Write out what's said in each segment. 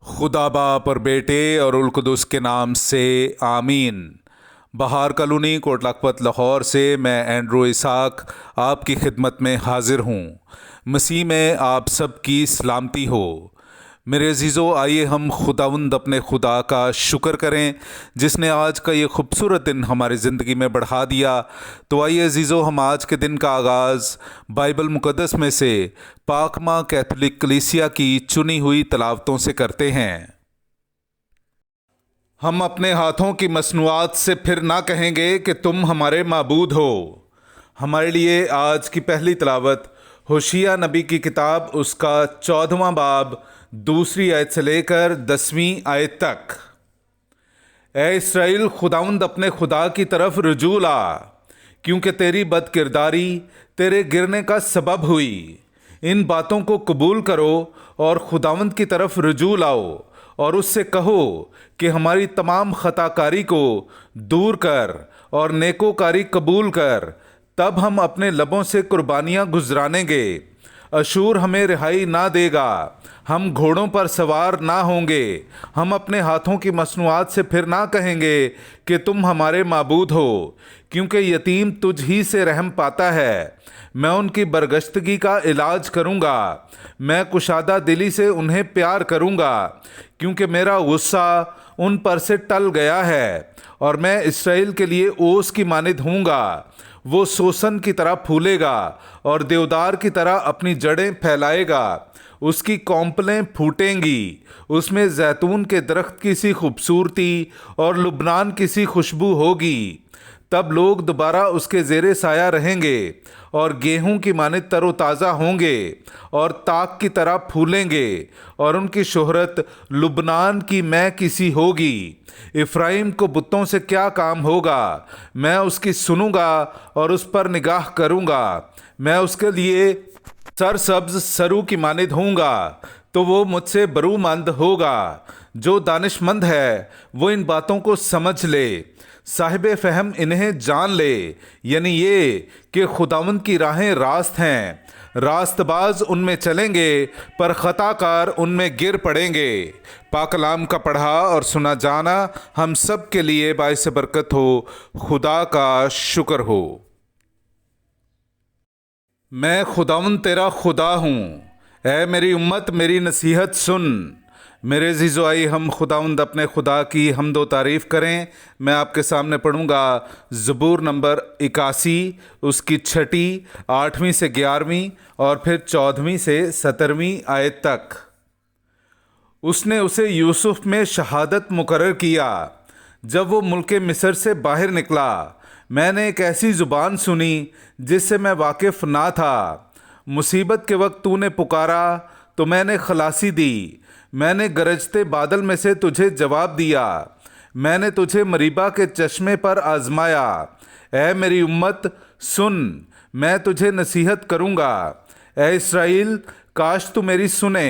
खुदा बाप और बेटे और उल कुदुस के नाम से आमीन। बहार कॉलोनी कोट लखपत लाहौर से मैं एंड्रू इसाक आपकी खिदमत में हाजिर हूँ। मसीह में आप सब की सलामती हो। मेरे अजीज़ों, आइए हम खुदावंद अपने खुदा का शुक्र करें जिसने आज का ये खूबसूरत दिन हमारी ज़िंदगी में बढ़ा दिया। तो आइए अजीज़ों, हम आज के दिन का आगाज़ बाइबल मुक़द्दस में से पाकमा कैथोलिक कलीसिया की चुनी हुई तलावतों से करते हैं। हम अपने हाथों की मसनूआत से फिर ना कहेंगे कि तुम हमारे माबूद हो। हमारे लिए आज की पहली तलावत होशिया नबी की किताब उसका 14वां बाब 2 आयत से लेकर 10वीं आयत तक। ए इस्राएल, खुदावंद अपने खुदा की तरफ रुजू ला, क्योंकि तेरी बदकिरदारी तेरे गिरने का सबब हुई। इन बातों को कबूल करो और खुदावंद की तरफ रुजू लाओ और उससे कहो कि हमारी तमाम खताकारी को दूर कर और नेकोकारी कबूल कर, तब हम अपने लबों से कुर्बानियाँ गुजरानेंगे। अशूर हमें रिहाई ना देगा, हम घोड़ों पर सवार ना होंगे। हम अपने हाथों की मसनूआत से फिर ना कहेंगे कि तुम हमारे माबूद हो, क्योंकि यतीम तुझ ही से रहम पाता है। मैं उनकी बरगश्तगी का इलाज करूँगा, मैं कुशादा दिली से उन्हें प्यार करूँगा, क्योंकि मेरा गुस्सा उन पर से टल गया है और मैं इसराइल के लिए ओस की मानिद हूँगा। वो सोसन की तरह फूलेगा और देवदार की तरह अपनी जड़ें फैलाएगा। उसकी कौंपलें फूटेंगी, उसमें जैतून के दरख्त की सी खूबसूरती और लुबनान की सी खुशबू होगी। तब लोग दोबारा उसके ज़ेरे साया रहेंगे और गेहूं की मानिद तरोताज़ा होंगे और ताक की तरह फूलेंगे और उनकी शोहरत लुबनान की मैं किसी होगी। इफ़राइम को बुतों से क्या काम होगा? मैं उसकी सुनूंगा और उस पर निगाह करूंगा। मैं उसके लिए सरसब्ज सरू की मानिद हूँगा, तो वो मुझसे बरूमंद होगा। जो दानिशमंद है वो इन बातों को समझ ले, साहिब फ़हम इन्हें जान ले, यानी ये कि खुदावंद की राहें रास्त हैं। रास्तबाज उनमें चलेंगे पर ख़ताकार उनमें गिर पड़ेंगे। पाक कलाम का पढ़ा और सुना जाना हम सब के लिए बाइस बरकत हो। खुदा का शुक्र हो। मैं खुदावंद तेरा खुदा हूँ। ऐ मेरी उम्मत, मेरी नसीहत सुन। मेरे अज़ीज़ो, आइए हम खुदावंद अपने खुदा की हम्द व तारीफ़ करें। मैं आपके सामने पढ़ूँगा ज़बूर नंबर 81, उसकी 6, 8वीं से 11वीं और फिर 14वीं से 17वीं आयत तक। उसने उसे यूसुफ में शहादत मुकर्रर किया जब वो मुल्क मिस्र से बाहर निकला। मैंने एक ऐसी ज़ुबान सुनी जिससे मैं वाकिफ़ ना था। मुसीबत के वक्त तूने पुकारा तो मैंने खलासी दी। मैंने गरजते बादल में से तुझे जवाब दिया। मैंने तुझे मरीबा के चश्मे पर आजमाया। ऐ मेरी उम्मत सुन, मैं तुझे नसीहत करूँगा। ऐ इस्राएल, काश तू मेरी सुने।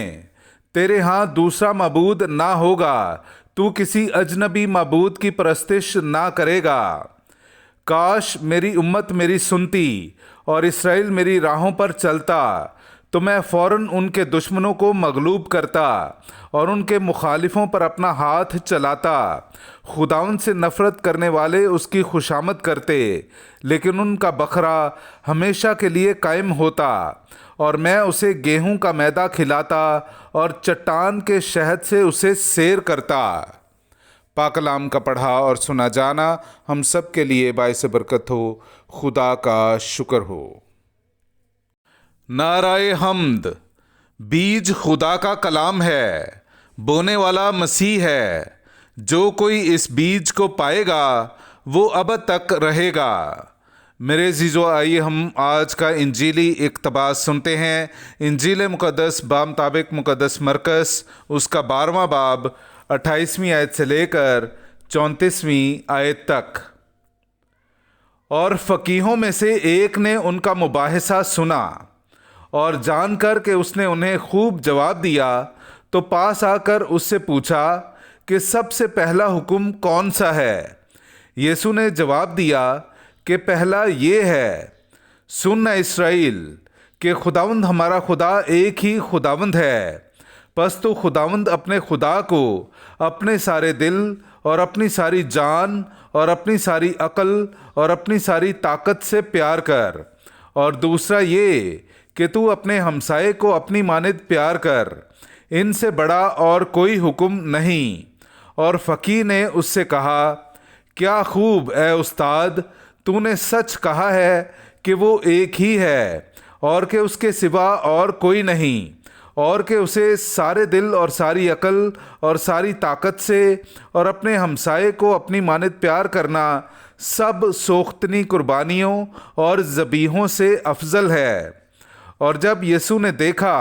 तेरे यहाँ दूसरा माबूद ना होगा, तू किसी अजनबी माबूद की परस्तिश ना करेगा। काश मेरी उम्मत मेरी सुनती और इसराइल मेरी राहों पर चलता, तो मैं फ़ौरन उनके दुश्मनों को मगलूब करता और उनके मुखालिफों पर अपना हाथ चलाता। खुदावंद से नफ़रत करने वाले उसकी खुशामद करते, लेकिन उनका बखरा हमेशा के लिए कायम होता। और मैं उसे गेहूं का मैदा खिलाता और चट्टान के शहद से उसे सैर करता। पाक कलाम का पढ़ा और सुना जाना हम सब के लिए बाइस बरकत हो। खुदा का शुक्र हो। नाराए हम्द। बीज खुदा का कलाम है, बोने वाला मसीह है। जो कोई इस बीज को पाएगा वो अब तक रहेगा। मेरे अज़ीज़ों, आइए हम आज का इंजीली इक़्तिबास सुनते हैं। इंजील मुक़द्दस बामुताबिक मुक़द्दस मरकस उसका 12वां बाब 28वीं आयत से लेकर 34वीं आयत तक। और फ़कीहों में से एक ने उनका मुबाहिसा सुना और जानकर कि उसने उन्हें खूब जवाब दिया, तो पास आकर उससे पूछा कि सबसे पहला हुक्म कौन सा है? यीशु ने जवाब दिया कि पहला ये है, सुन न इस्राएल, कि खुदावंद हमारा खुदा एक ही खुदावंद है। پس تو خداوند اپنے خدا کو اپنے سارے دل اور اپنی ساری جان اور اپنی ساری عقل اور اپنی ساری طاقت سے پیار کر، اور دوسرا یہ کہ تو اپنے ہمسائے کو اپنی مانند پیار کر، ان سے بڑا اور کوئی حکم نہیں۔ اور فقیہ نے اس سے کہا، کیا خوب اے استاد، تو نے سچ کہا ہے کہ وہ ایک ہی ہے، اور کہ اس کے سوا اور کوئی نہیں، اور کہ اسے سارے دل اور ساری عقل اور ساری طاقت سے اور اپنے ہمسائے کو اپنی مانند پیار کرنا سب سوختنی قربانیوں اور ذبیحوں سے افضل ہے۔ اور جب یسوع نے دیکھا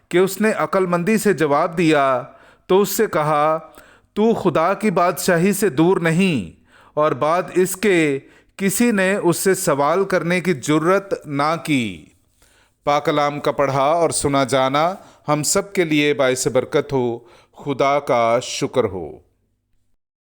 کہ اس نے عقل مندی سے جواب دیا تو اس سے کہا، تو خدا کی بادشاہی سے دور نہیں۔ اور بعد اس کے کسی نے اس سے سوال کرنے کی جرت نہ کی۔ پاک کلام کا پڑھا اور سنا جانا ہم سب کے لیے باعث برکت ہو۔ خدا کا شکر ہو۔